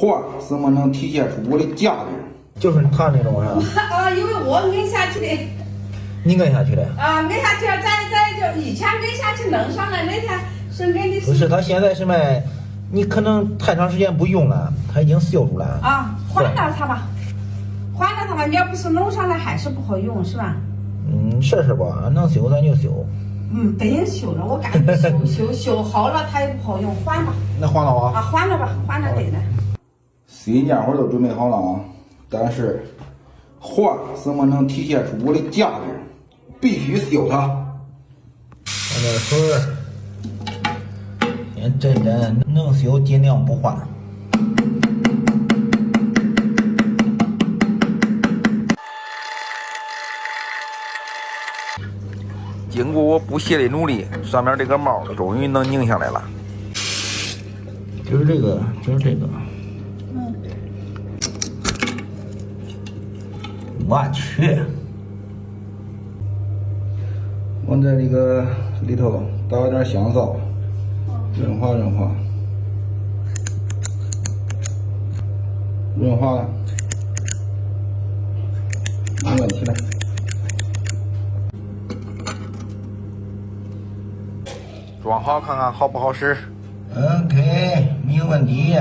换怎么能体现出我的价值？就是他那种是吧？啊，因为我摁下去的。你摁下去的？啊，摁下去了，再就以前摁下去弄上来那天是摁的。不是，他现在是卖，你可能太长时间不用了，它已经锈住了。啊，换了它吧，换了它吧。你要不是弄上来还是不好用，是吧？试试吧，能修咱就修。别修了，我感觉修好了它也不好用，换吧。那换了啊？啊，换了吧，换了对了。新家伙都准备好了啊，但是换怎么能体现出我的价值？必须修它。放点水，先震震，能修尽量不换。经过我不懈的努力，上面这个帽终于能拧下来了。就是这个，就是这个。我去！往在这个里头倒点香皂，润滑润滑，润滑了，没问题了。装好看看好不好使。 OK，没有问题。